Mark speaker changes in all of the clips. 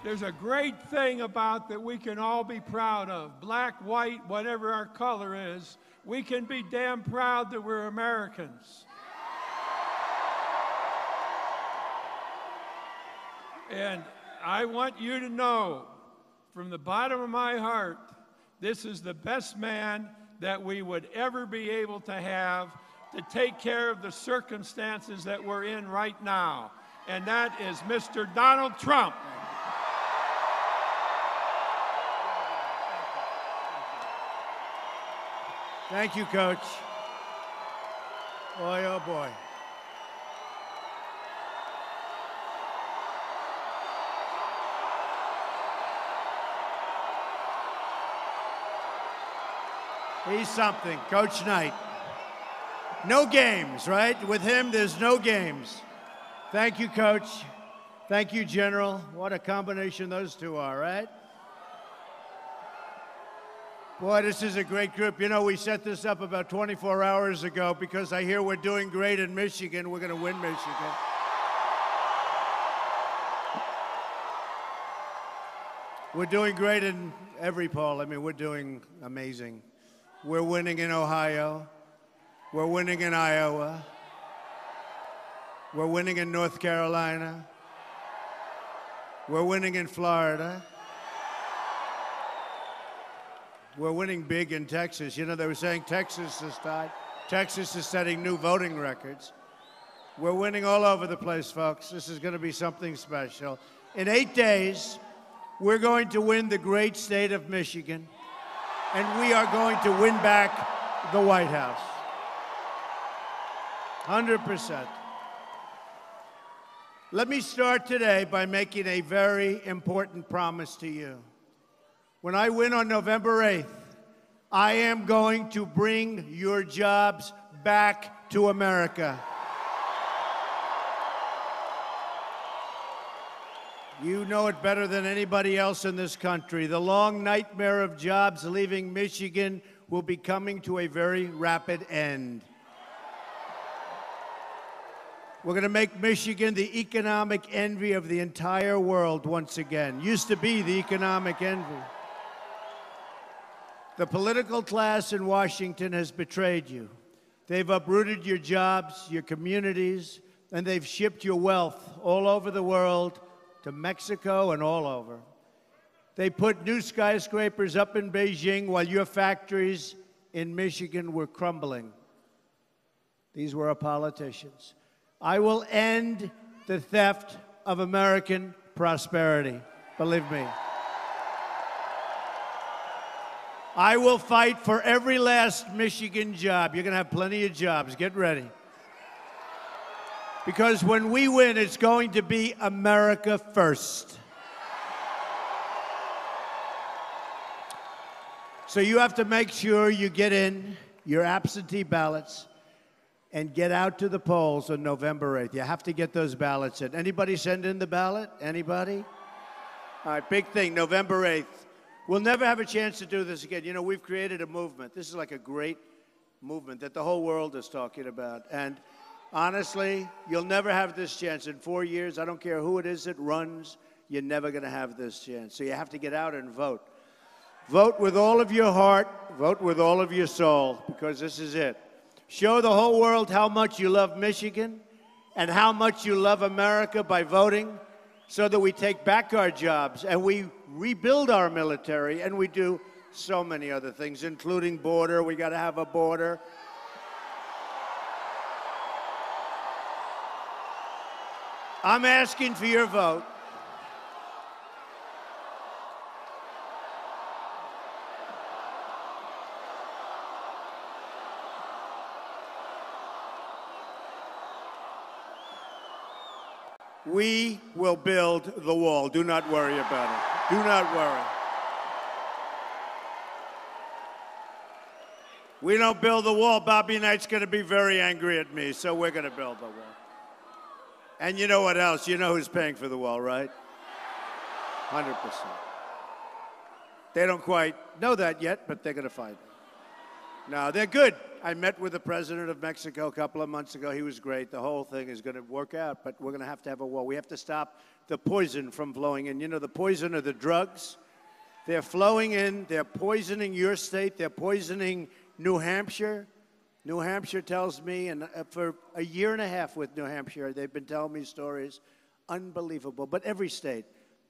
Speaker 1: There's a great thing about that we can all be proud of. Black, white, whatever our color is, we can be damn proud that we're Americans. And I want you to know, from the bottom of my heart, this is the best man that we would ever be able to have to take care of the circumstances that we're in right now. And that is Mr. Donald Trump.
Speaker 2: Thank you, Coach. Boy, oh boy. He's something, Coach Knight. No games, right? With him, there's no games. Thank you, Coach. Thank you, General. What a combination those two are, right? Boy, this is a great group. You know, we set this up about 24 hours ago because I hear we're doing great in Michigan. We're going to win Michigan. We're doing great in every poll. I mean, we're doing amazing. We're winning in Ohio. We're winning in Iowa. We're winning in North Carolina. We're winning in Florida. We're winning big in Texas. You know, they were saying Texas is tied. Texas is setting new voting records. We're winning all over the place, folks. This is going to be something special. In 8 days, we're going to win the great state of Michigan, and we are going to win back the White House. 100%. Let me start today by making a very important promise to you. When I win on November 8th, I am going to bring your jobs back to America. You know it better than anybody else in this country. The long nightmare of jobs leaving Michigan will be coming to a very rapid end. We're going to make Michigan the economic envy of the entire world once again. Used to be the economic envy. The political class in Washington has betrayed you. They've uprooted your jobs, your communities, and they've shipped your wealth all over the world to Mexico and all over. They put new skyscrapers up in Beijing while your factories in Michigan were crumbling. These were our politicians. I will end the theft of American prosperity, believe me. I will fight for every last Michigan job. You're going to have plenty of jobs. Get ready. Because when we win, it's going to be America first. So you have to make sure you get in your absentee ballots and get out to the polls on November 8th. You have to get those ballots in. Anybody send in the ballot? Anybody? All right, big thing, November 8th. We'll never have a chance to do this again. You know, we've created a movement. This is like a great movement that the whole world is talking about. And honestly, you'll never have this chance. In 4 years, I don't care who it is that runs, you're never going to have this chance. So you have to get out and vote. Vote with all of your heart. Vote with all of your soul, because this is it. Show the whole world how much you love Michigan and how much you love America by voting, so that we take back our jobs and we rebuild our military, and we do so many other things, including border. We got to have a border. I'm asking for your vote. We will build the wall. Do not worry about it. Do not worry. We don't build the wall, Bobby Knight's going to be very angry at me, so we're going to build the wall. And you know what else? You know who's paying for the wall, right? 100%. They don't quite know that yet, but they're going to find it. No, they're good. I met with the president of Mexico a couple of months ago. He was great. The whole thing is going to work out, but we're going to have a war. We have to stop the poison from flowing in. You know, the poison are the drugs. They're flowing in. They're poisoning your state. They're poisoning New Hampshire. New Hampshire tells me, and for a year and a half with New Hampshire, they've been telling me stories. Unbelievable. But every state,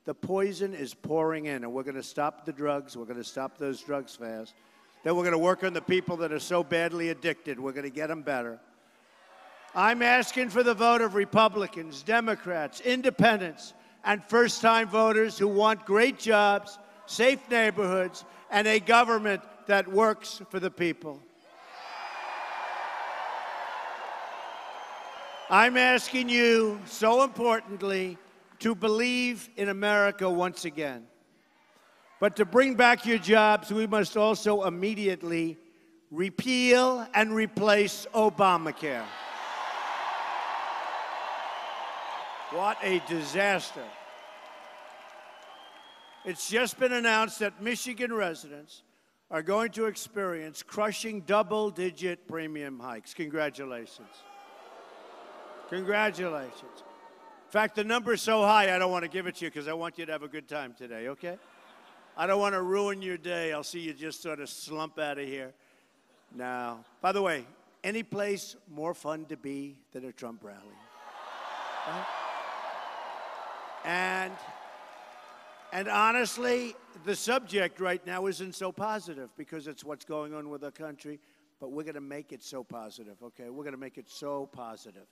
Speaker 2: the poison is pouring in, and we're going to stop the drugs. We're going to stop those drugs fast. Then we're going to work on the people that are so badly addicted. We're going to get them better. I'm asking for the vote of Republicans, Democrats, independents, and first-time voters who want great jobs, safe neighborhoods, and a government that works for the people. I'm asking you, so importantly, to believe in America once again. But to bring back your jobs, we must also immediately repeal and replace Obamacare. What a disaster. It's just been announced that Michigan residents are going to experience crushing double-digit premium hikes. Congratulations. Congratulations. In fact, the number's so high, I don't want to give it to you because I want you to have a good time today, okay? I don't want to ruin your day. I'll see you just sort of slump out of here. No. By the way, any place more fun to be than a Trump rally? Right? And honestly, the subject right now isn't so positive because it's what's going on with our country, but we're going to make it so positive, okay? We're going to make it so positive.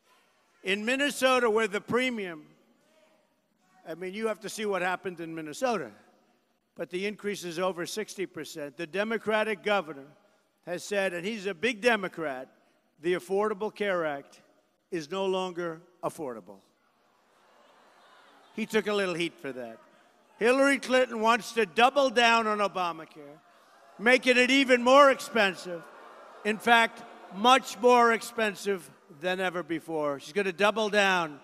Speaker 2: In Minnesota, where the premium, I mean, you have to see what happened in Minnesota, but the increase is over 60%. The Democratic governor has said, and he's a big Democrat, the Affordable Care Act is no longer affordable. He took a little heat for that. Hillary Clinton wants to double down on Obamacare, making it even more expensive. In fact, much more expensive than ever before. She's going to double down.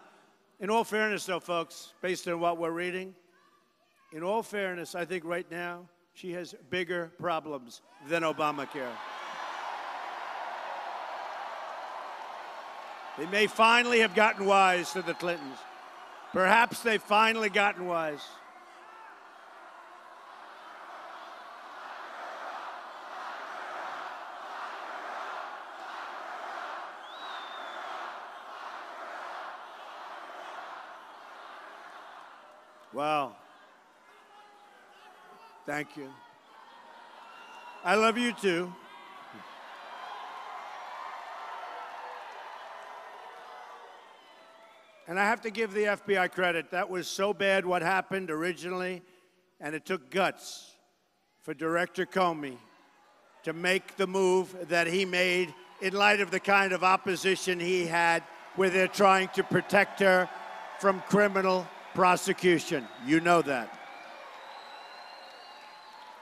Speaker 2: In all fairness, though, folks, based on what we're reading, in all fairness, I think right now she has bigger problems than Obamacare. They may finally have gotten wise to the Clintons. Perhaps they've finally gotten wise. Wow. Thank you. I love you too. And I have to give the FBI credit. That was so bad what happened originally, and it took guts for Director Comey to make the move that he made in light of the kind of opposition he had where they're trying to protect her from criminal prosecution. You know that.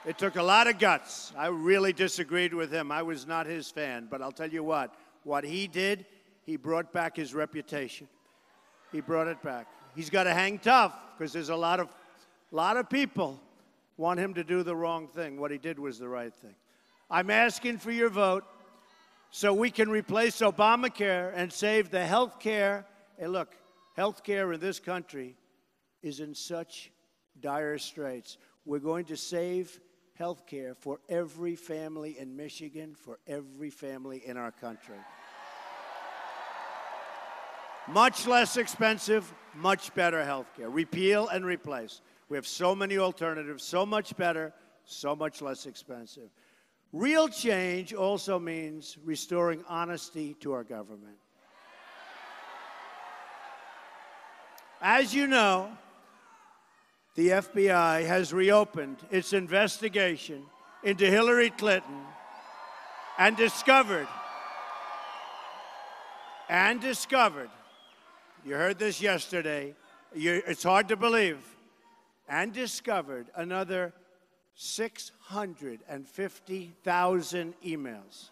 Speaker 2: It took a lot of guts. I really disagreed with him. I was not his fan. But I'll tell you what he did, he brought back his reputation. He brought it back. He's got to hang tough because there's a lot of people want him to do the wrong thing. What he did was the right thing. I'm asking for your vote so we can replace Obamacare and save the health care. Hey, look, health care in this country is in such dire straits. We're going to save health care for every family in Michigan, for every family in our country. Much less expensive, much better health care. Repeal and replace. We have so many alternatives, so much better, so much less expensive. Real change also means restoring honesty to our government. As you know, the FBI has reopened its investigation into Hillary Clinton and discovered, you heard this yesterday, it's hard to believe, and discovered another 650,000 emails.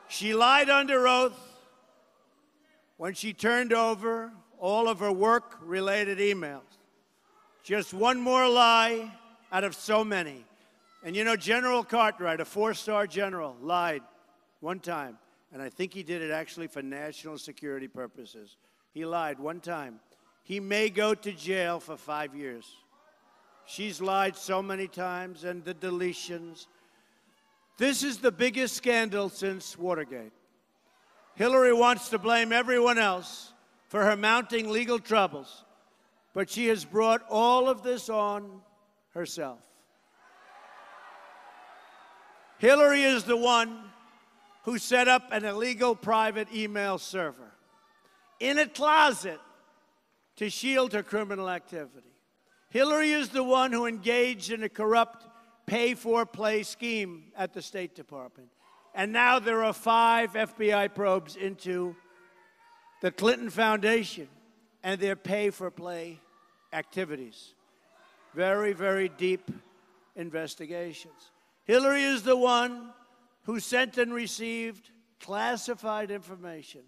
Speaker 2: She lied under oath when she turned over all of her work-related emails. Just one more lie out of so many. And you know, General Cartwright, a 4-star general, lied one time. And I think he did it actually for national security purposes. He lied one time. He may go to jail for 5 years. She's lied so many times, and the deletions. This is the biggest scandal since Watergate. Hillary wants to blame everyone else for her mounting legal troubles, but she has brought all of this on herself. Hillary is the one who set up an illegal private email server in a closet to shield her criminal activity. Hillary is the one who engaged in a corrupt pay-for-play scheme at the State Department. And now there are 5 FBI probes into the Clinton Foundation and their pay-for-play activities. Very, very deep investigations. Hillary is the one who sent and received classified information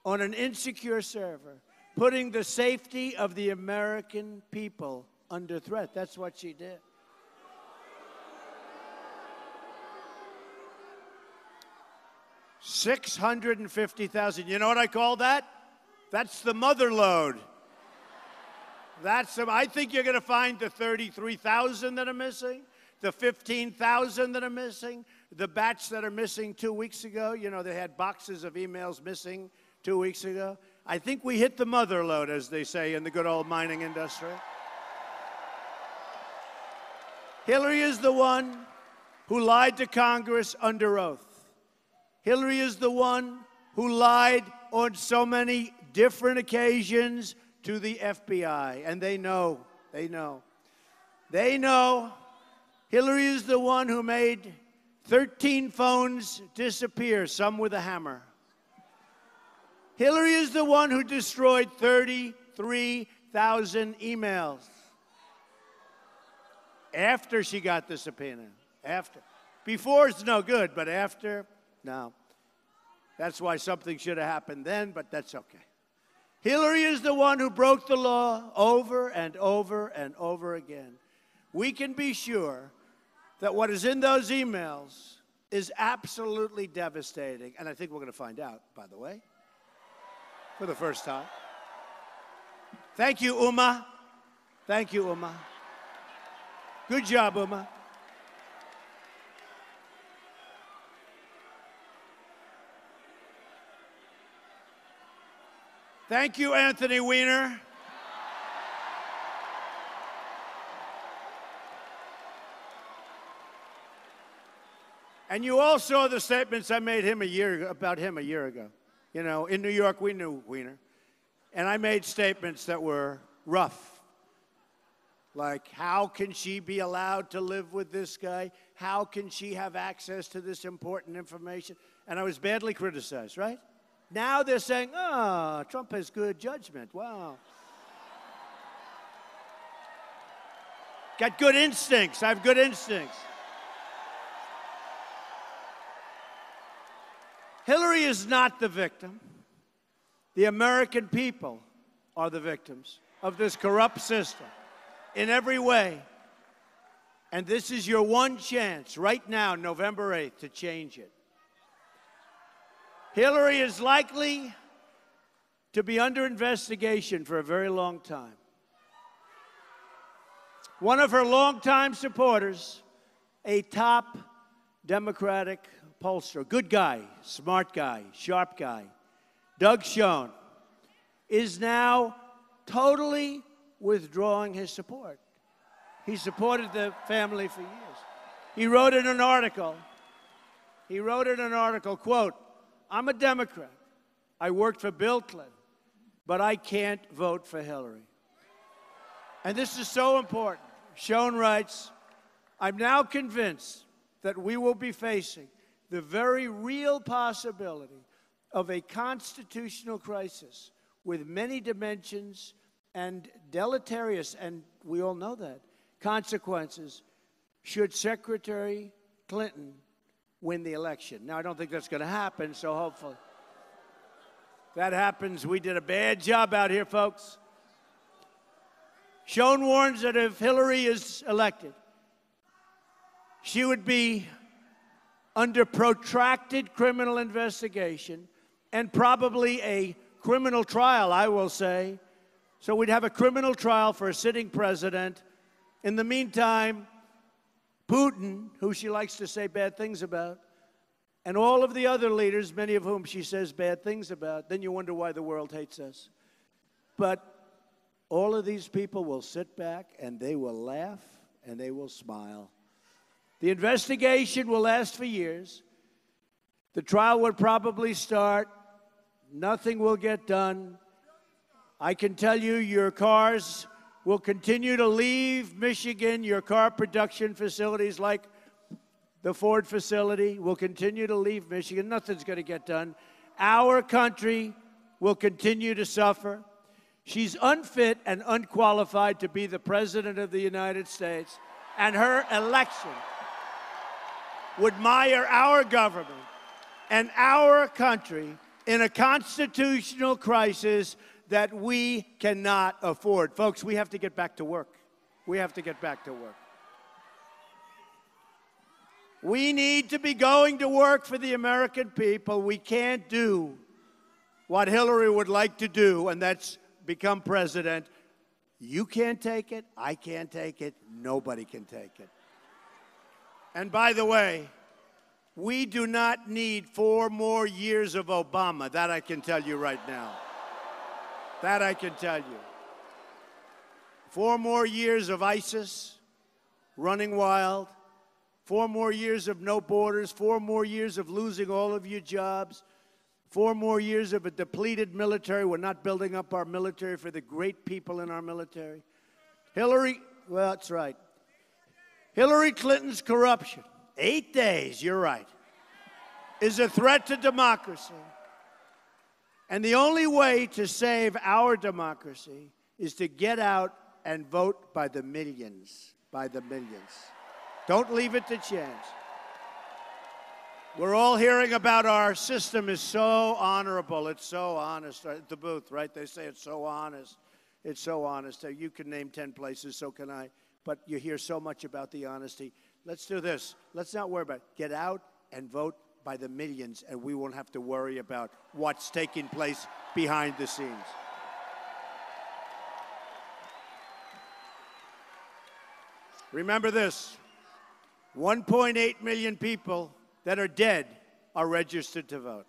Speaker 2: on an insecure server, putting the safety of the American people under threat. That's what she did. $650,000. You know what I call that? That's the mother load. I think you're going to find the 33,000 that are missing, the 15,000 that are missing, the batch that are missing 2 weeks ago. You know, they had boxes of emails missing 2 weeks ago. I think we hit the mother load, as they say in the good old mining industry. Hillary is the one who lied to Congress under oath. Hillary is the one who lied on so many different occasions to the FBI, and they know. They know. Hillary is the one who made 13 phones disappear, some with a hammer. Hillary is the one who destroyed 33,000 emails after she got the subpoena. After. Before it's no good, but after, no. That's why something should have happened then, but that's okay. Hillary is the one who broke the law over and over and over again. We can be sure that what is in those emails is absolutely devastating. And I think we're going to find out, by the way, for the first time. Thank you, Uma. Thank you, Uma. Good job, Uma. Thank you, Anthony Weiner. And you all saw the statements I made about him a year ago. You know, in New York, we knew Weiner. And I made statements that were rough. Like, how can she be allowed to live with this guy? How can she have access to this important information? And I was badly criticized, right? Now they're saying, oh, Trump has good judgment. Wow. Got good instincts. I have good instincts. Hillary is not the victim. The American people are the victims of this corrupt system in every way. And this is your one chance right now, November 8th, to change it. Hillary is likely to be under investigation for a very long time. One of her longtime supporters, a top Democratic pollster, good guy, smart guy, sharp guy, Doug Schoen, is now totally withdrawing his support. He supported the family for years. He wrote in an article, quote, I'm a Democrat. I worked for Bill Clinton, but I can't vote for Hillary. And this is so important. Schoen writes, I'm now convinced that we will be facing the very real possibility of a constitutional crisis with many dimensions and deleterious, and we all know that, consequences should Secretary Clinton win the election. Now, I don't think that's going to happen, so hopefully. If that happens, we did a bad job out here, folks. Schoen warns that if Hillary is elected, She would be under protracted criminal investigation and probably a criminal trial, I will say. So we'd have a criminal trial for a sitting president. In the meantime, Putin, who she likes to say bad things about, and all of the other leaders, many of whom she says bad things about, then you wonder why the world hates us. But all of these people will sit back and they will laugh and they will smile. The investigation will last for years. The trial will probably start. Nothing will get done. I can tell you your cars will continue to leave Michigan. Your car production facilities like the Ford facility will continue to leave Michigan. Nothing's going to get done. Our country will continue to suffer. She's unfit and unqualified to be the President of the United States, and her election would mire our government and our country in a constitutional crisis that we cannot afford. Folks, we have to get back to work. We have to get back to work. We need to be going to work for the American people. We can't do what Hillary would like to do, and that's become president. You can't take it. I can't take it. Nobody can take it. And by the way, we do not need 4 more years of Obama. That I can tell you right now. That I can tell you. 4 more years of ISIS running wild. 4 more years of no borders. 4 more years of losing all of your jobs. 4 more years of a depleted military. We're not building up our military for the great people in our military. Well, that's right. Hillary Clinton's corruption, 8 days, you're right, is a threat to democracy. And the only way to save our democracy is to get out and vote by the millions, by the millions. Don't leave it to chance. We're all hearing about our system is so honorable, it's so honest. At the booth, right? They say it's so honest. It's so honest. You can name 10 places, so can I. But you hear so much about the honesty. Let's do this. Let's not worry about it. Get out and vote by the millions, and we won't have to worry about what's taking place behind the scenes. Remember this. 1.8 million people that are dead are registered to vote.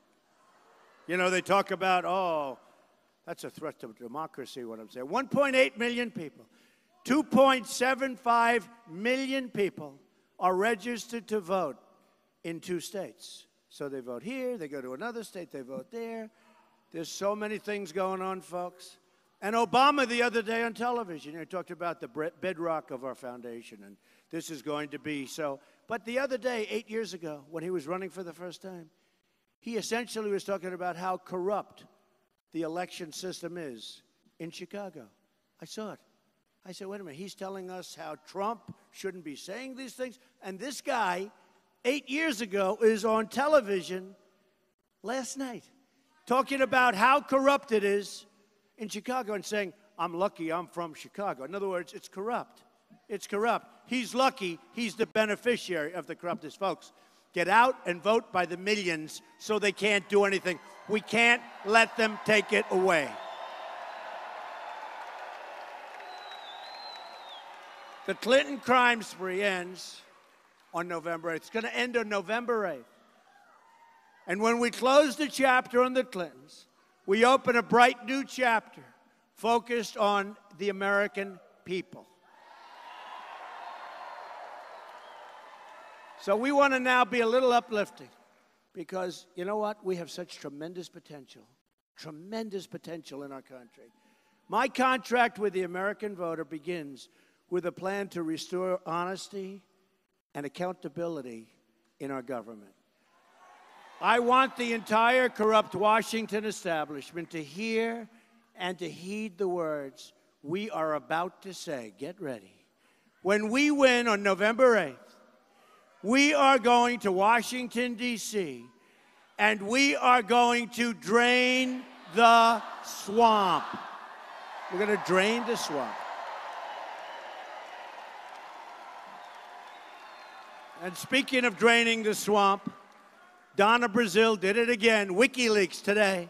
Speaker 2: You know, they talk about, oh, that's a threat to democracy, what I'm saying. 1.8 million people. 2.75 million people are registered to vote in 2 states. So they vote here, they go to another state, they vote there. There's so many things going on, folks. And Obama the other day on television, he talked about the bedrock of our foundation, and this is going to be so. But the other day, 8 years ago, when he was running for the first time, he essentially was talking about how corrupt the election system is in Chicago. I saw it. I said, wait a minute, he's telling us how Trump shouldn't be saying these things? And this guy, 8 years ago, is on television last night talking about how corrupt it is in Chicago and saying, I'm lucky I'm from Chicago. In other words, it's corrupt. It's corrupt. He's lucky he's the beneficiary of the corruptness. Folks, get out and vote by the millions so they can't do anything. We can't let them take it away. The Clinton crime spree ends on November 8th. It's going to end on November 8th. And when we close the chapter on the Clintons, we open a bright new chapter focused on the American people. So we want to now be a little uplifting because, you know what? We have such tremendous potential in our country. My contract with the American voter begins with a plan to restore honesty and accountability in our government. I want the entire corrupt Washington establishment to hear and to heed the words we are about to say. Get ready. When we win on November 8th, we are going to Washington, D.C., and we are going to drain the swamp. We're going to drain the swamp. And speaking of draining the swamp, Donna Brazile did it again. WikiLeaks today.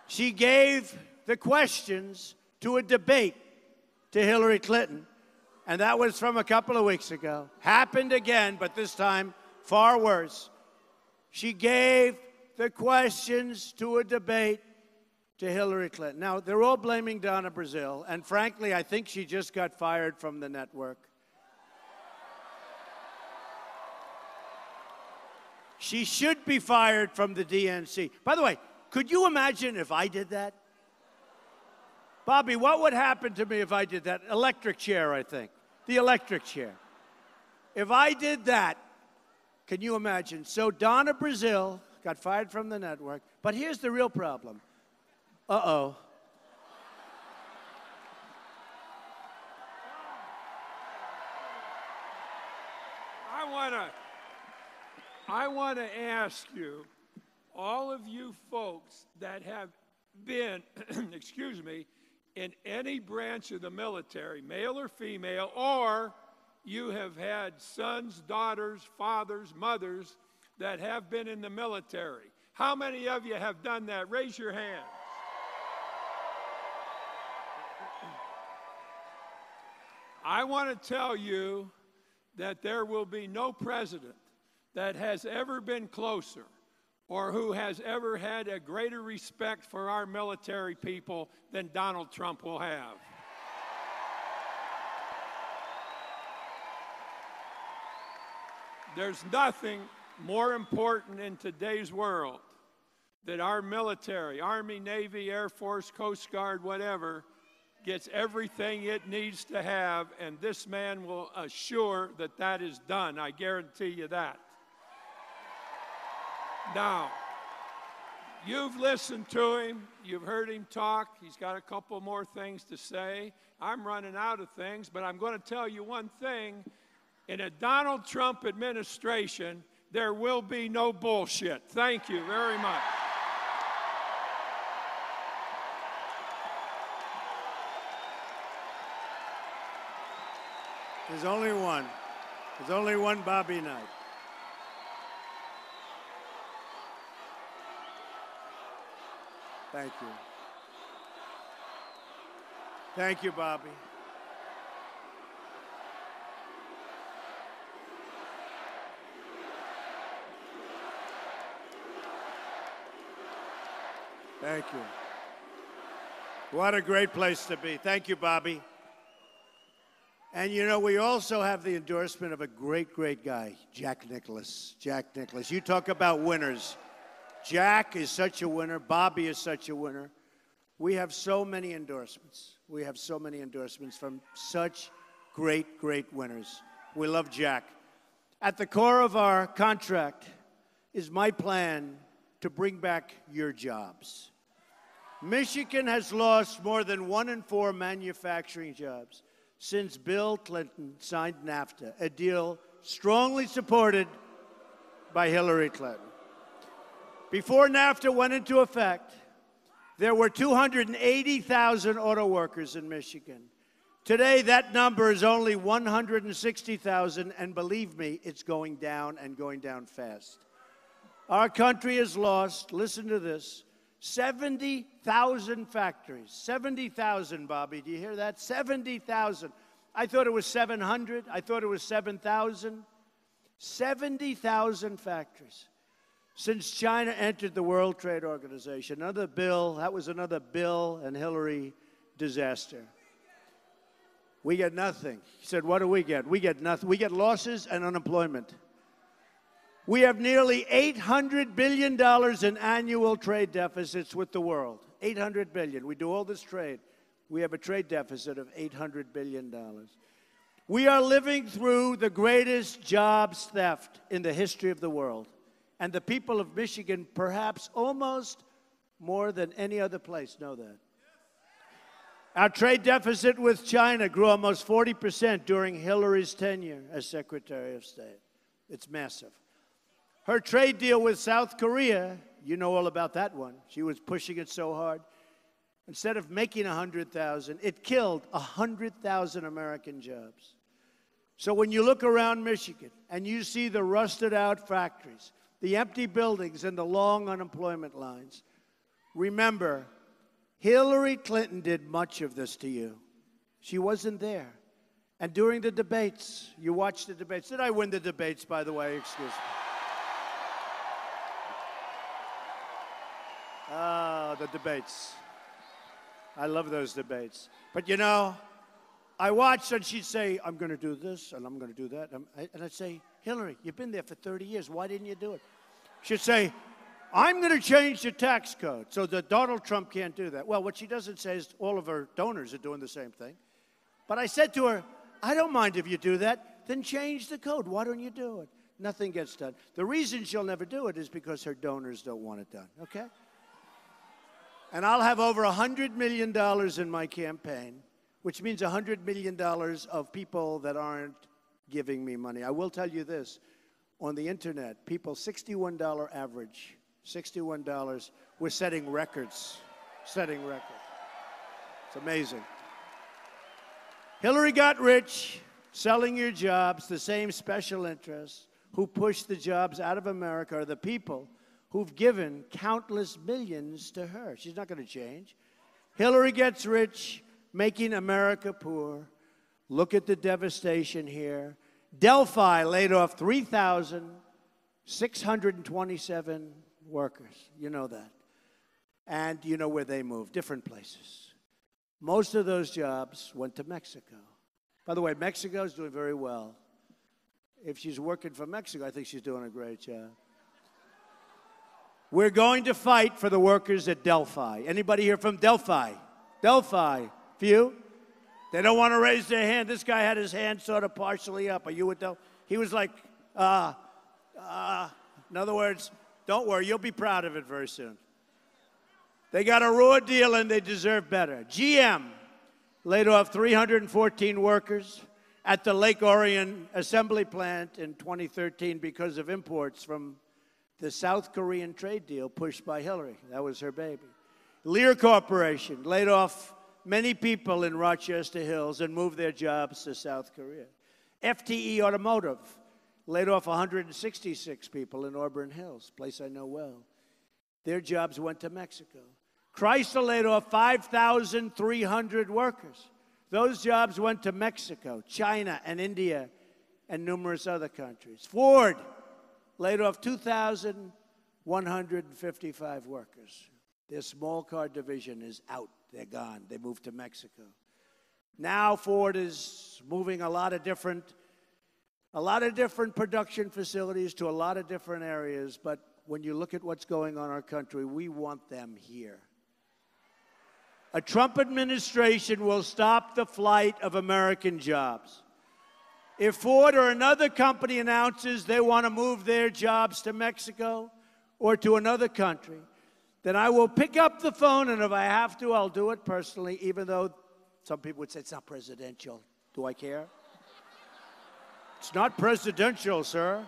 Speaker 2: She gave the questions to a debate to Hillary Clinton, and that was from a couple of weeks ago. Happened again, but this time far worse. She gave the questions to a debate to Hillary Clinton. Now, they're all blaming Donna Brazile, and frankly, I think she just got fired from the network. She should be fired from the DNC. By the way, could you imagine if I did that? Bobby, what would happen to me if I did that? Electric chair, I think. The electric chair. If I did that, can you imagine? So Donna Brazile got fired from the network. But here's the real problem. Uh-oh.
Speaker 1: I want to ask you, all of you folks that have been, excuse me, in any branch of the military, male or female, or you have had sons, daughters, fathers, mothers that have been in the military. How many of you have done that? Raise your hand. I want to tell you that there will be no president that has ever been closer or who has ever had a greater respect for our military people than Donald Trump will have. There's nothing more important in today's world that our military, Army, Navy, Air Force, Coast Guard, whatever, gets everything it needs to have, and this man will assure that that is done. I guarantee you that. Now, you've listened to him. You've heard him talk. He's got a couple more things to say. I'm running out of things, but I'm going to tell you one thing. In a Donald Trump administration, there will be no bullshit. Thank you very much.
Speaker 2: There's only one. There's only one Bobby Knight. Thank you. Thank you, Bobby. Thank you. What a great place to be. Thank you, Bobby. And, you know, we also have the endorsement of a great, great guy, Jack Nicklaus. Jack Nicklaus. You talk about winners. Jack is such a winner. Bobby is such a winner. We have so many endorsements. We have so many endorsements from such great, great winners. We love Jack. At the core of our contract is my plan to bring back your jobs. Michigan has lost more than 1 in 4 manufacturing jobs since Bill Clinton signed NAFTA, a deal strongly supported by Hillary Clinton. Before NAFTA went into effect, there were 280,000 auto workers in Michigan. Today, that number is only 160,000, and believe me, it's going down and going down fast. Our country has lost, listen to this, 70,000 factories. 70,000, Bobby, do you hear that? 70,000. I thought it was 700. I thought it was 7,000. 70,000 factories. Since China entered the World Trade Organization, another Bill, that was another Bill and Hillary disaster. We get nothing. He said, what do we get? We get nothing. We get losses and unemployment. We have nearly $800 billion in annual trade deficits with the world. $800 billion. We do all this trade. We have a trade deficit of $800 billion. We are living through the greatest jobs theft in the history of the world. And the people of Michigan, perhaps almost more than any other place, know that. Our trade deficit with China grew almost 40% during Hillary's tenure as Secretary of State. It's massive. Her trade deal with South Korea, you know all about that one. She was pushing it so hard. Instead of making 100,000, it killed 100,000 American jobs. So when you look around Michigan and you see the rusted out factories, the empty buildings and the long unemployment lines, remember, Hillary Clinton did much of this to you. She wasn't there. And during the debates, you watched the debates. Did I win the debates, by the way? Excuse me. Ah, the debates. I love those debates. But you know, I watched and she'd say, I'm going to do this and I'm going to do that. And I'd say, Hillary, you've been there for 30 years. Why didn't you do it? She'd say, I'm going to change the tax code so that Donald Trump can't do that. Well, what she doesn't say is all of her donors are doing the same thing. But I said to her, I don't mind if you do that. Then change the code. Why don't you do it? Nothing gets done. The reason she'll never do it is because her donors don't want it done, okay? And I'll have over $100 million in my campaign, which means $100 million of people that aren't giving me money. I will tell you this. On the internet, people, $61 average, $61, we're setting records, setting records. It's amazing. Hillary got rich selling your jobs. The same special interests who pushed the jobs out of America are the people who've given countless millions to her. She's not going to change. Hillary gets rich, making America poor. Look at the devastation here. Delphi laid off 3,627 workers. You know that. And you know where they moved, different places. Most of those jobs went to Mexico. By the way, Mexico is doing very well. If she's working for Mexico, I think she's doing a great job. We're going to fight for the workers at Delphi. Anybody here from Delphi? Delphi. Few? They don't want to raise their hand. This guy had his hand sort of partially up. Are you with Delphi? He was like, in other words, don't worry, you'll be proud of it very soon. They got a raw deal and they deserve better. GM laid off 314 workers at the Lake Orion assembly plant in 2013 because of imports from the South Korean trade deal pushed by Hillary. That was her baby. Lear Corporation laid off many people in Rochester Hills and moved their jobs to South Korea. FTE Automotive laid off 166 people in Auburn Hills, a place I know well. Their jobs went to Mexico. Chrysler laid off 5,300 workers. Those jobs went to Mexico, China, and India, and numerous other countries. Ford laid off 2,155 workers. Their small car division is out. They're gone. They moved to Mexico. Now Ford is moving a lot of different production facilities to a lot of different areas, but when you look at what's going on in our country, we want them here. A Trump administration will stop the flight of American jobs. If Ford or another company announces they want to move their jobs to Mexico or to another country, then I will pick up the phone, and if I have to, I'll do it personally, even though some people would say it's not presidential. Do I care? It's not presidential, sir.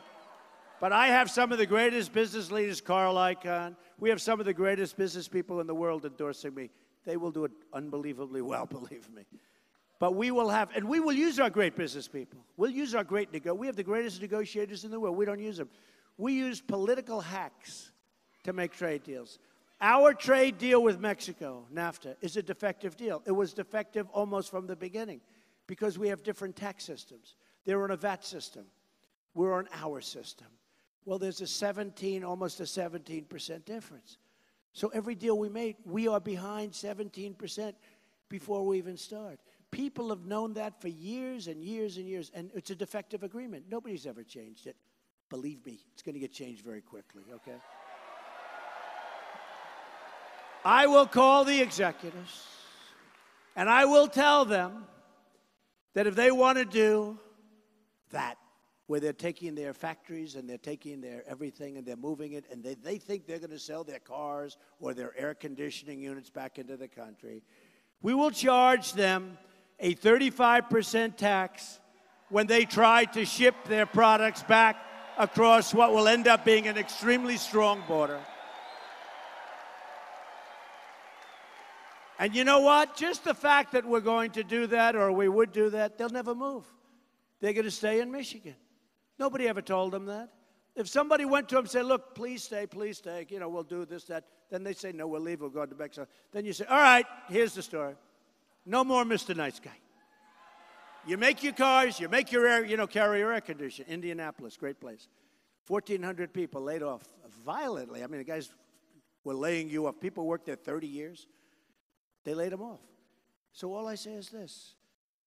Speaker 2: But I have some of the greatest business leaders, Carl Icahn. We have some of the greatest business people in the world endorsing me. They will do it unbelievably well, believe me. But we will have, and we will use our great business people. We'll use our great we have the greatest negotiators in the world. We don't use them. We use political hacks to make trade deals. Our trade deal with Mexico, NAFTA, is a defective deal. It was defective almost from the beginning because we have different tax systems. They're on a VAT system. We're on our system. Well, there's almost a 17% difference. So every deal we make, we are behind 17% before we even start. People have known that for years and years and years, and it's a defective agreement. Nobody's ever changed it. Believe me, it's going to get changed very quickly, okay? I will call the executives, and I will tell them that if they want to do that, where they're taking their factories and they're taking their everything and they're moving it, and they think they're going to sell their cars or their air conditioning units back into the country, we will charge them a 35% tax when they try to ship their products back across what will end up being an extremely strong border. And you know what? Just the fact that we're going to do that, or we would do that, they'll never move. they're going to stay in Michigan. Nobody ever told them that. If somebody went to them and said, look, please stay, you know, we'll do this, that, then they say, no, we'll leave, we'll go to Mexico. Then you say, all right, here's the story. No more Mr. Nice Guy. You make your cars, you make your air, you know, carrier air conditioning. Indianapolis, great place. 1,400 people laid off violently. I mean, the guys were laying you off. People worked there 30 years. They laid them off. So all I say is this.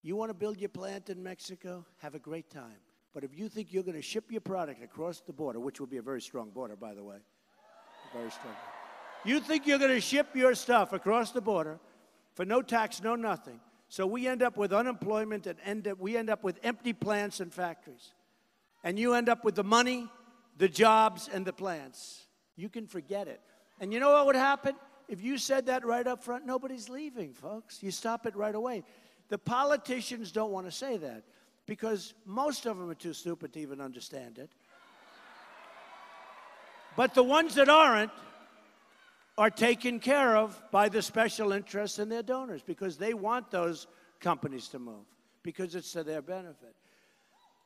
Speaker 2: You want to build your plant in Mexico? Have a great time. But if you think you're going to ship your product across the border, which will be a very strong border, by the way, very strong. You think you're going to ship your stuff across the border for no tax, no nothing. So we end up with unemployment and we end up with empty plants and factories. And you end up with the money, the jobs, and the plants. You can forget it. And you know what would happen? If you said that right up front, nobody's leaving, folks. You stop it right away. The politicians don't want to say that because most of them are too stupid to even understand it. But the ones that aren't are taken care of by the special interests and their donors because they want those companies to move because it's to their benefit.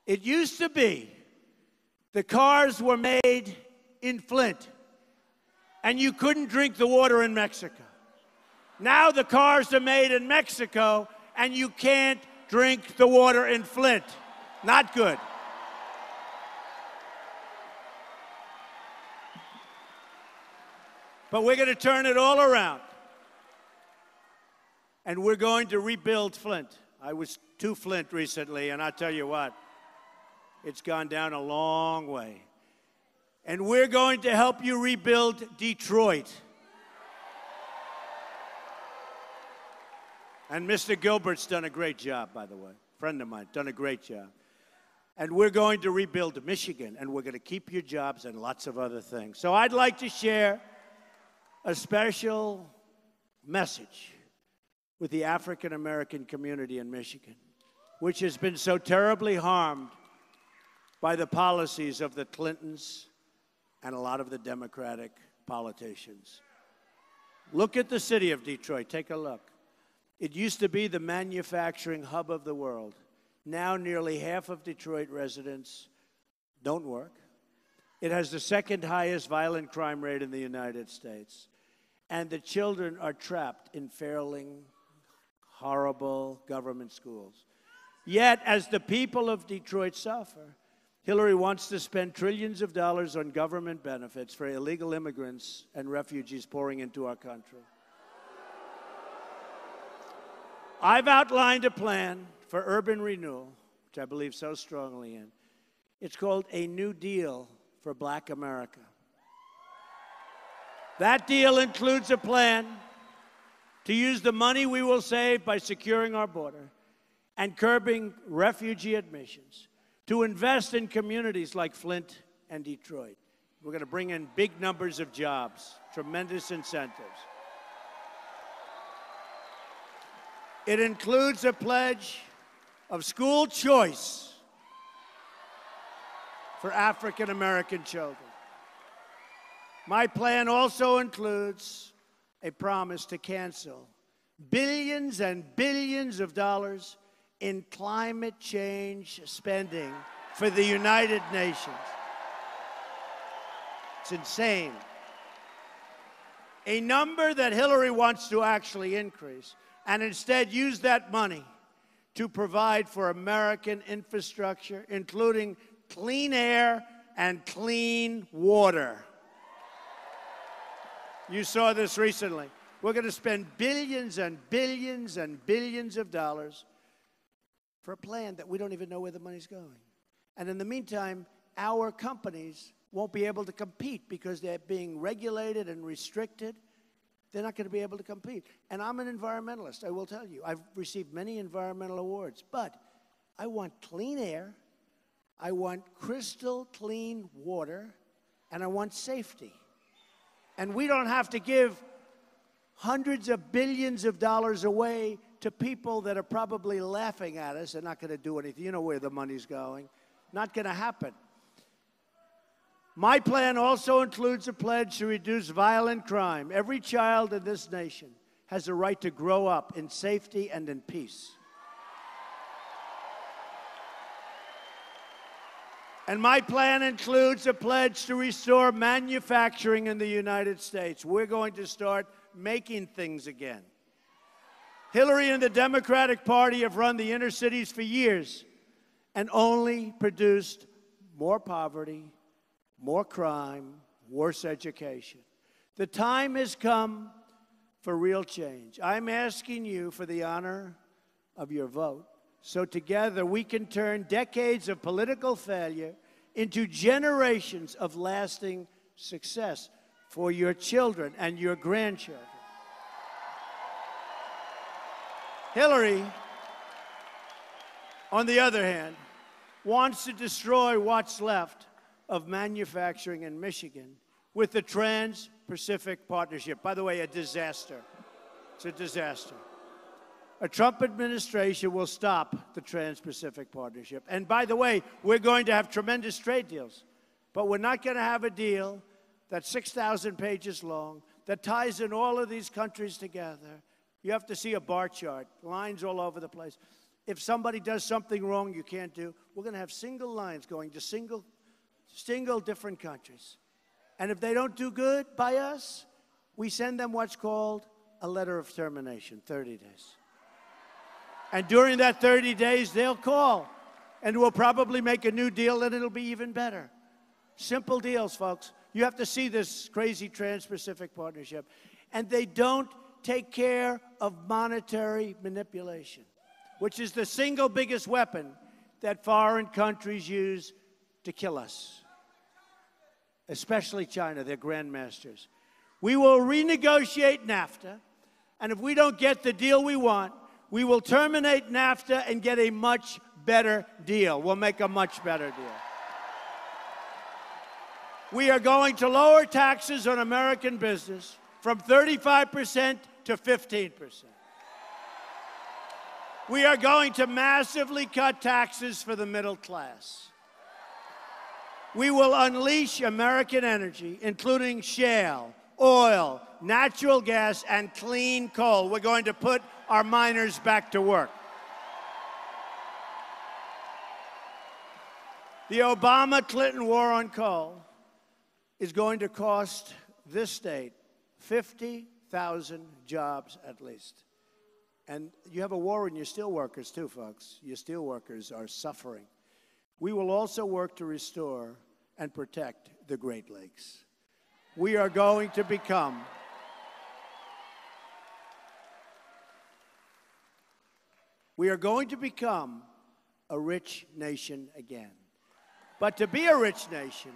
Speaker 2: It used to be the cars were made in Flint and you couldn't drink the water in Mexico. Now the cars are made in Mexico and you can't drink the water in Flint. Not good. But we're going to turn it all around. And we're going to rebuild Flint. I was to Flint recently, and I'll tell you what, it's gone down a long way. And we're going to help you rebuild Detroit. And Mr. Gilbert's done a great job, by the way. Friend of mine, done a great job. And we're going to rebuild Michigan, and we're going to keep your jobs and lots of other things. So I'd like to share a special message with the African American community in Michigan, which has been so terribly harmed by the policies of the Clintons and a lot of the Democratic politicians. Look at the city of Detroit. Take a look. It used to be the manufacturing hub of the world. Now nearly half of Detroit residents don't work. It has the second highest violent crime rate in the United States. And the children are trapped in failing, horrible government schools. Yet, as the people of Detroit suffer, Hillary wants to spend trillions of dollars on government benefits for illegal immigrants and refugees pouring into our country. I've outlined a plan for urban renewal, which I believe so strongly in. It's called a New Deal for Black America. That deal includes a plan to use the money we will save by securing our border and curbing refugee admissions, to invest in communities like Flint and Detroit. We're going to bring in big numbers of jobs, tremendous incentives. It includes a pledge of school choice for African American children. My plan also includes a promise to cancel billions and billions of dollars in climate change spending for the United Nations. It's insane. A number that Hillary wants to actually increase, and instead use that money to provide for American infrastructure, including clean air and clean water. You saw this recently. We're going to spend billions and billions and billions of dollars for a plan that we don't even know where the money's going. And in the meantime, our companies won't be able to compete because they're being regulated and restricted. They're not going to be able to compete. And I'm an environmentalist, I will tell you. I've received many environmental awards, but I want clean air, I want crystal clean water, and I want safety. And we don't have to give hundreds of billions of dollars away to people that are probably laughing at us. They're not going to do anything. You know where the money's going. Not going to happen. My plan also includes a pledge to reduce violent crime. Every child in this nation has a right to grow up in safety and in peace. And my plan includes a pledge to restore manufacturing in the United States. We're going to start making things again. Hillary and the Democratic Party have run the inner cities for years and only produced more poverty, more crime, worse education. The time has come for real change. I'm asking you for the honor of your vote, so together we can turn decades of political failure into generations of lasting success for your children and your grandchildren. Hillary, on the other hand, wants to destroy what's left of manufacturing in Michigan with the Trans-Pacific Partnership. By the way, a disaster. It's a disaster. A Trump administration will stop the Trans-Pacific Partnership. And by the way, we're going to have tremendous trade deals. But we're not going to have a deal that's 6,000 pages long, that ties in all of these countries together. You have to see a bar chart, lines all over the place. If somebody does something wrong you can't do, we're going to have single lines going to single different countries. And if they don't do good by us, we send them what's called a letter of termination, 30 days. And during that 30 days, they'll call, and we'll probably make a new deal, and it'll be even better. Simple deals, folks. You have to see this crazy Trans-Pacific Partnership. And they don't take care of monetary manipulation, which is the single biggest weapon that foreign countries use to kill us, especially China, their grandmasters. We will renegotiate NAFTA, and if we don't get the deal we want, we will terminate NAFTA and get a much better deal. We'll make a much better deal. We are going to lower taxes on American business from 35% to 15%. We are going to massively cut taxes for the middle class. We will unleash American energy, including shale, oil, natural gas, and clean coal. We're going to put our miners back to work. The Obama-Clinton war on coal is going to cost this state 50,000 jobs at least. And you have a war on your steelworkers too, folks. Your steelworkers are suffering. We will also work to restore and protect the Great Lakes. We are going to become a rich nation again. But to be a rich nation,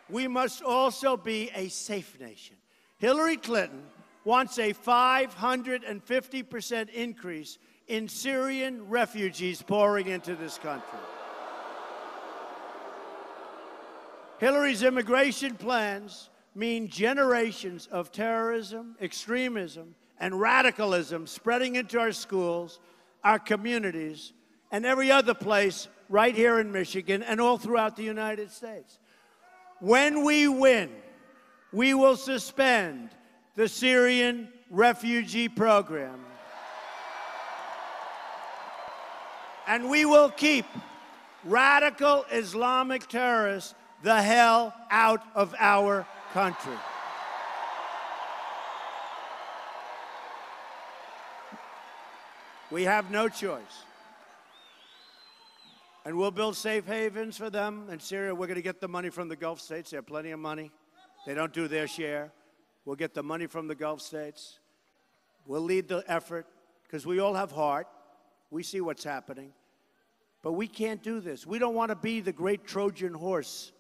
Speaker 2: we must also be a safe nation. Hillary Clinton wants a 550% increase in Syrian refugees pouring into this country. Hillary's immigration plans mean generations of terrorism, extremism, and radicalism spreading into our schools, our communities, and every other place right here in Michigan and all throughout the United States. When we win, we will suspend the Syrian refugee program. And we will keep radical Islamic terrorists the hell out of our country. We have no choice. And we'll build safe havens for them in Syria. We're going to get the money from the Gulf states. They have plenty of money. They don't do their share. We'll get the money from the Gulf states. We'll lead the effort because we all have heart. We see what's happening. But we can't do this. We don't want to be the great Trojan horse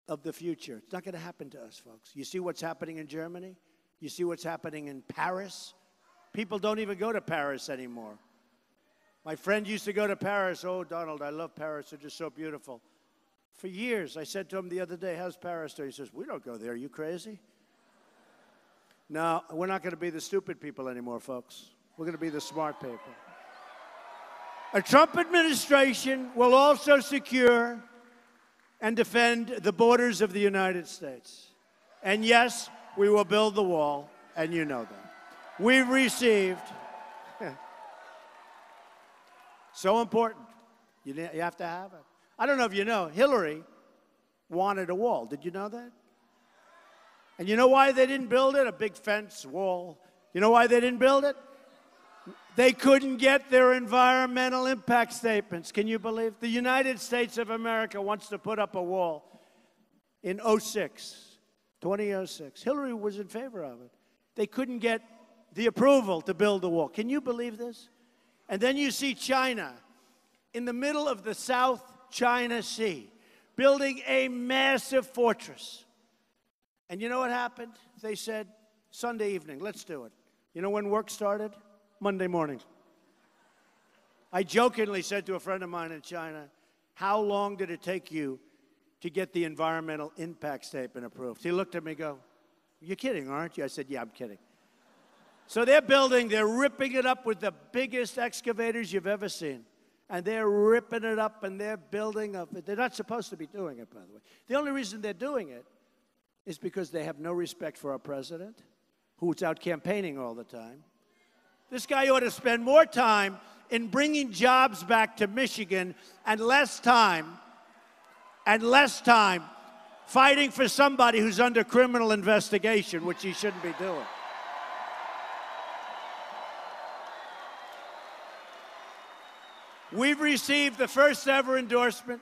Speaker 2: of the future. It's not going to happen to us, folks. You see what's happening in Germany? You see what's happening in Paris? People don't even go to Paris anymore. My friend used to go to Paris. Oh, Donald, I love Paris. It's just so beautiful. For years, I said to him the other day, how's Paris there? He says, we don't go there. Are you crazy? No, we're not going to be the stupid people anymore, folks. We're going to be the smart people. A Trump administration will also secure and defend the borders of the United States. And yes, we will build the wall, and you know that. We've received, so important, you have to have it. I don't know if you know, Hillary wanted a wall. Did you know that? And you know why they didn't build it? A big fence, wall. You know why they didn't build it? They couldn't get their environmental impact statements. Can you believe? The United States of America wants to put up a wall in 2006. Hillary was in favor of it. They couldn't get the approval to build the wall. Can you believe this? And then you see China in the middle of the South China Sea building a massive fortress. And you know what happened? They said, Sunday evening, let's do it. You know when work started? Monday morning. I jokingly said to a friend of mine in China, how long did it take you to get the environmental impact statement approved? He looked at me and go, you're kidding, aren't you? I said, yeah, I'm kidding. So they're ripping it up with the biggest excavators you've ever seen. And they're ripping it up and they're building up. They're not supposed to be doing it, by the way. The only reason they're doing it is because they have no respect for our president, who's out campaigning all the time. This guy ought to spend more time in bringing jobs back to Michigan and less time fighting for somebody who's under criminal investigation, which he shouldn't be doing. We've received the first ever endorsement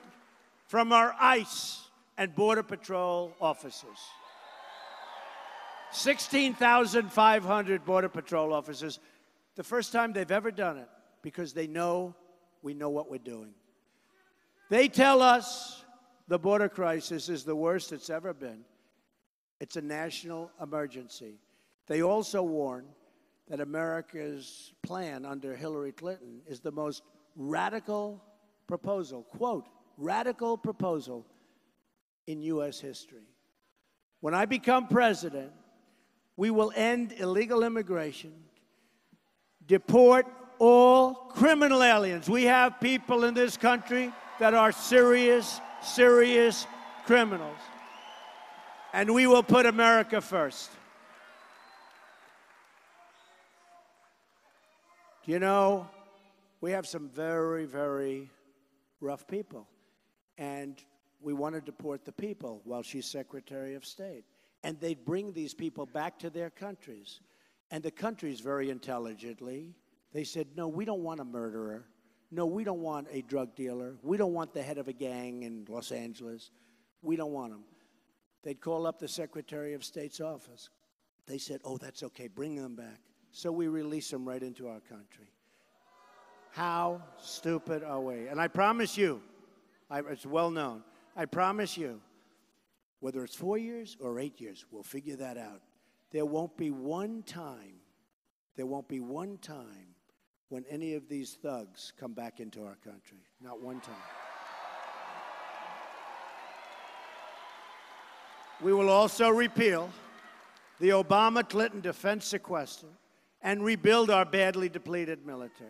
Speaker 2: from our ICE and Border Patrol officers. 16,500 Border Patrol officers. The first time they've ever done it, because they know we know what we're doing. They tell us the border crisis is the worst it's ever been. It's a national emergency. They also warn that America's plan under Hillary Clinton is the most radical proposal, quote, radical proposal in U.S. history. When I become president, we will end illegal immigration, deport all criminal aliens. We have people in this country that are serious, serious criminals. And we will put America first. Do you know, we have some very, very rough people. And we want to deport the people while she's Secretary of State. And they'd bring these people back to their countries. And the countries, very intelligently, they said, no, we don't want a murderer. No, we don't want a drug dealer. We don't want the head of a gang in Los Angeles. We don't want him. They'd call up the Secretary of State's office. They said, oh, that's okay, bring them back. So we release them right into our country. How stupid are we? And I promise you, it's well known, I promise you, whether it's 4 years or 8 years, we'll figure that out. There won't be one time when any of these thugs come back into our country. Not one time. We will also repeal the Obama-Clinton defense sequester and rebuild our badly depleted military.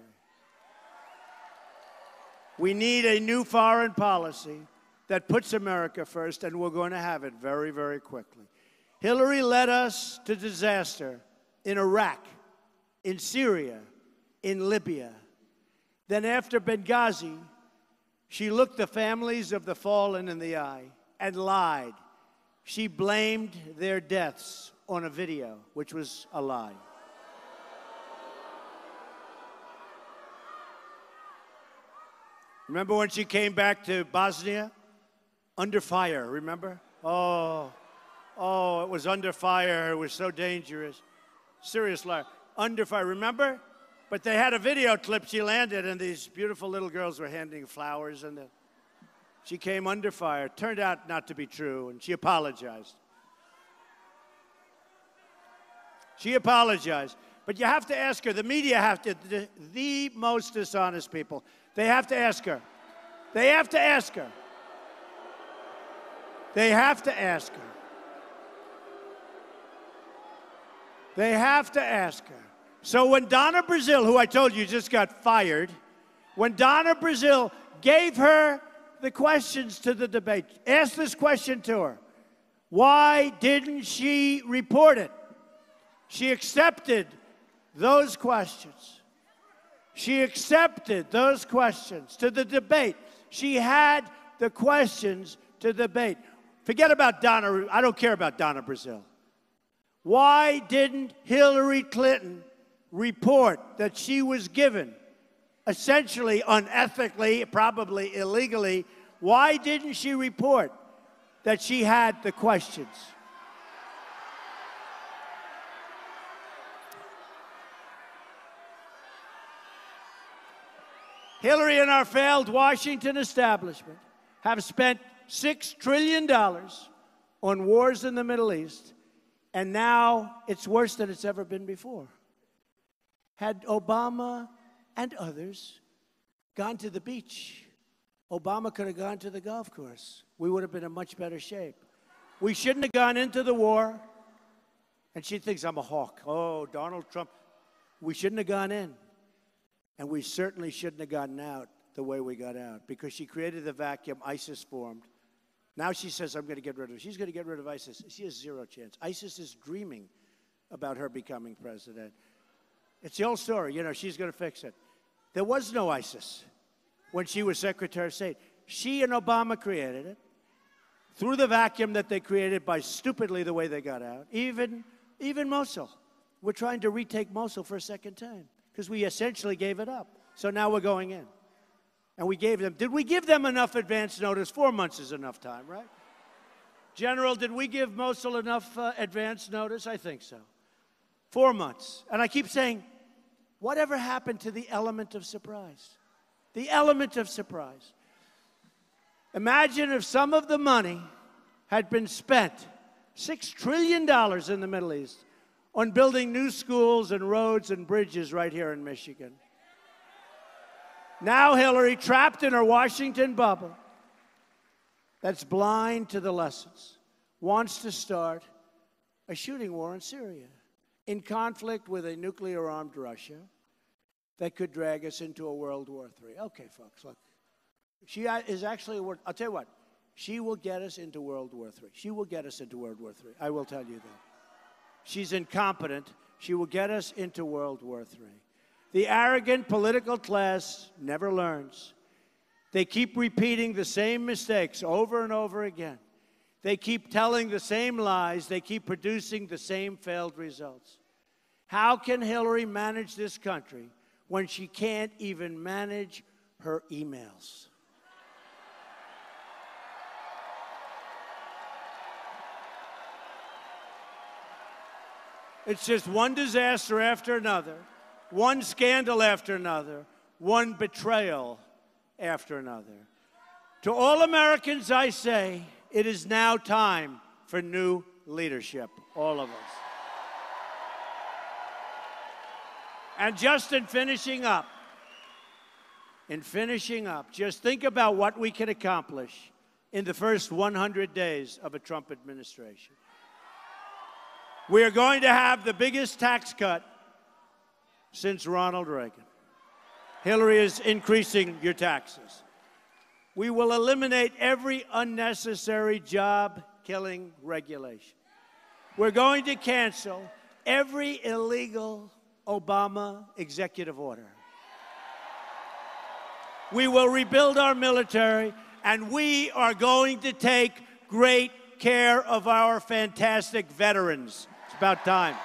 Speaker 2: We need a new foreign policy that puts America first, and we're going to have it very, very quickly. Hillary led us to disaster in Iraq, in Syria, in Libya. Then after Benghazi, she looked the families of the fallen in the eye and lied. She blamed their deaths on a video, which was a lie. Remember when she came back to Bosnia? Under fire, remember? Oh, it was under fire. It was so dangerous. Serious liar. Under fire, remember? But they had a video clip. She landed, and these beautiful little girls were handing flowers, and she came under fire. Turned out not to be true, and she apologized. She apologized. But you have to ask her. The media have to, the most dishonest people, they have to ask her. They have to ask her. They have to ask her. They have to ask her. So when Donna Brazile, who I told you just got fired, when Donna Brazile gave her the questions to the debate, asked this question to her, why didn't she report it? She accepted those questions. She accepted those questions to the debate. She had the questions to debate. Forget about Donna. I don't care about Donna Brazile. Why didn't Hillary Clinton report that she was given, essentially unethically, probably illegally, why didn't she report that she had the questions? Hillary and our failed Washington establishment have spent $6 trillion on wars in the Middle East, and now it's worse than it's ever been before. Had Obama and others gone to the beach, Obama could have gone to the golf course. We would have been in much better shape. We shouldn't have gone into the war. And she thinks I'm a hawk. Oh, Donald Trump. We shouldn't have gone in. And we certainly shouldn't have gotten out the way we got out, because she created the vacuum, ISIS formed. Now she says, I'm going to get rid of it. She's going to get rid of ISIS. She has zero chance. ISIS is dreaming about her becoming president. It's the old story. You know, she's going to fix it. There was no ISIS when she was Secretary of State. She and Obama created it through the vacuum that they created by stupidly the way they got out. Even Mosul. We're trying to retake Mosul for a second time because we essentially gave it up. So now we're going in. And we gave them, did we give them enough advance notice? 4 months is enough time, right? General, did we give Mosul enough advance notice? I think so. 4 months. And I keep saying, whatever happened to the element of surprise? The element of surprise. Imagine if some of the money had been spent, $6 trillion in the Middle East, on building new schools and roads and bridges right here in Michigan. Now Hillary, trapped in her Washington bubble, that's blind to the lessons, wants to start a shooting war in Syria, in conflict with a nuclear-armed Russia that could drag us into a World War III. Okay, folks, look. She is actually, I'll tell you what, she will get us into World War III. She will get us into World War III. I will tell you that. She's incompetent. She will get us into World War III. The arrogant political class never learns. They keep repeating the same mistakes over and over again. They keep telling the same lies. They keep producing the same failed results. How can Hillary manage this country when she can't even manage her emails? It's just one disaster after another, one scandal after another, one betrayal after another. To all Americans, I say, it is now time for new leadership, all of us. And just in finishing up, just think about what we can accomplish in the first 100 days of a Trump administration. We are going to have the biggest tax cut since Ronald Reagan. Hillary is increasing your taxes. We will eliminate every unnecessary job-killing regulation. We're going to cancel every illegal Obama executive order. We will rebuild our military, and we are going to take great care of our fantastic veterans. It's about time.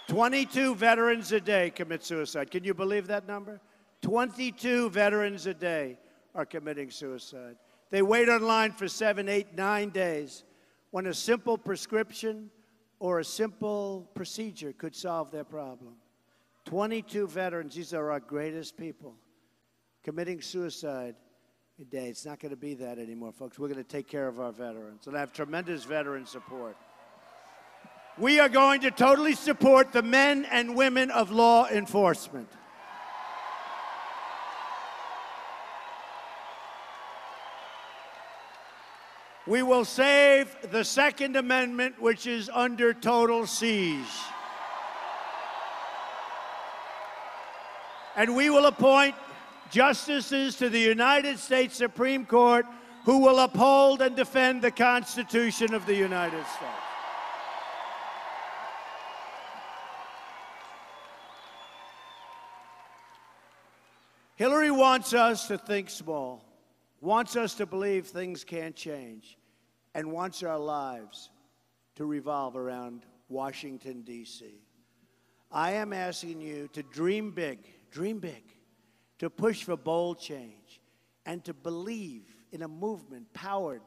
Speaker 2: "22 veterans a day commit suicide." Can you believe that number? 22 veterans a day are committing suicide. They wait online for 7, 8, 9 days when a simple prescription or a simple procedure could solve their problem. 22 veterans, these are our greatest people, committing suicide a day. It's not going to be that anymore, folks. We're going to take care of our veterans, and I have tremendous veteran support. We are going to totally support the men and women of law enforcement. We will save the Second Amendment, which is under total siege. And we will appoint justices to the United States Supreme Court who will uphold and defend the Constitution of the United States. Hillary wants us to think small, wants us to believe things can't change, and wants our lives to revolve around Washington, D.C. I am asking you to dream big, to push for bold change, and to believe in a movement powered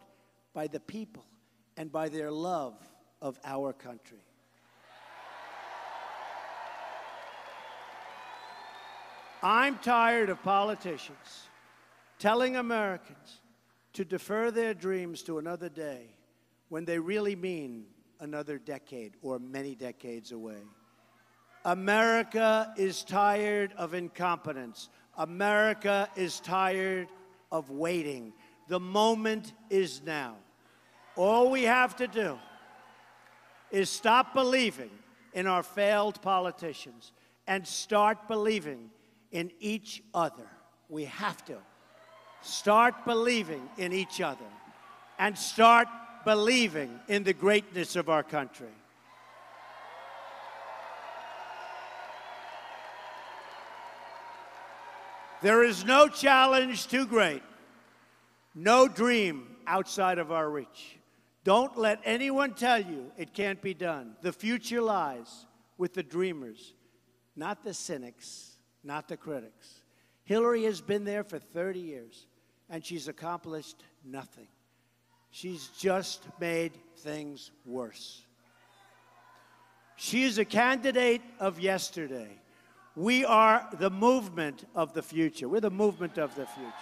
Speaker 2: by the people and by their love of our country. I'm tired of politicians telling Americans to defer their dreams to another day when they really mean another decade or many decades away. America is tired of incompetence. America is tired of waiting. The moment is now. All we have to do is stop believing in our failed politicians and start believing in each other. We have to start believing in each other and start believing in the greatness of our country. There is no challenge too great, no dream outside of our reach. Don't let anyone tell you it can't be done. The future lies with the dreamers, not the cynics, not the critics. Hillary has been there for 30 years, and she's accomplished nothing. She's just made things worse. She is a candidate of yesterday. We are the movement of the future. We're the movement of the future.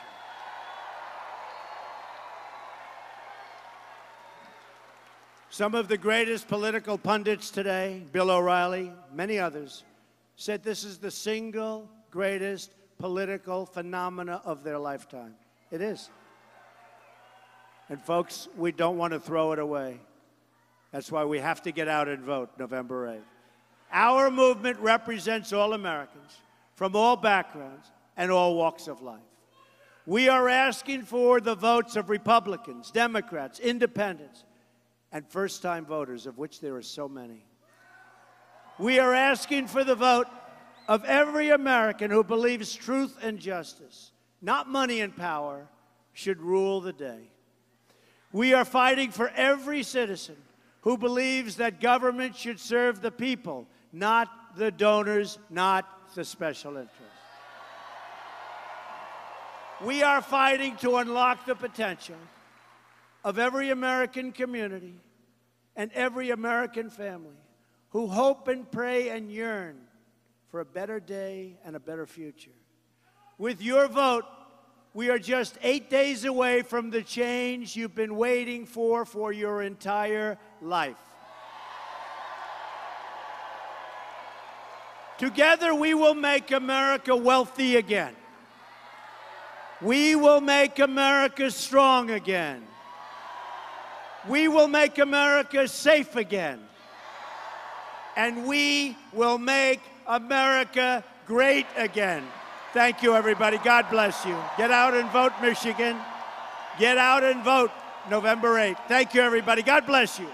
Speaker 2: Some of the greatest political pundits today, Bill O'Reilly, many others, said this is the single greatest political phenomena of their lifetime. It is. And folks, we don't want to throw it away. That's why we have to get out and vote November 8th. Our movement represents all Americans from all backgrounds and all walks of life. We are asking for the votes of Republicans, Democrats, independents, and first-time voters, of which there are so many. We are asking for the vote of every American who believes truth and justice, not money and power, should rule the day. We are fighting for every citizen who believes that government should serve the people, not the donors, not the special interests. We are fighting to unlock the potential of every American community and every American family who hope and pray and yearn for a better day and a better future. With your vote, we are just 8 days away from the change you've been waiting for your entire life. Together, we will make America wealthy again. We will make America strong again. We will make America safe again. And we will make America great again. Thank you, everybody. God bless you. Get out and vote, Michigan. Get out and vote November 8th. Thank you, everybody. God bless you.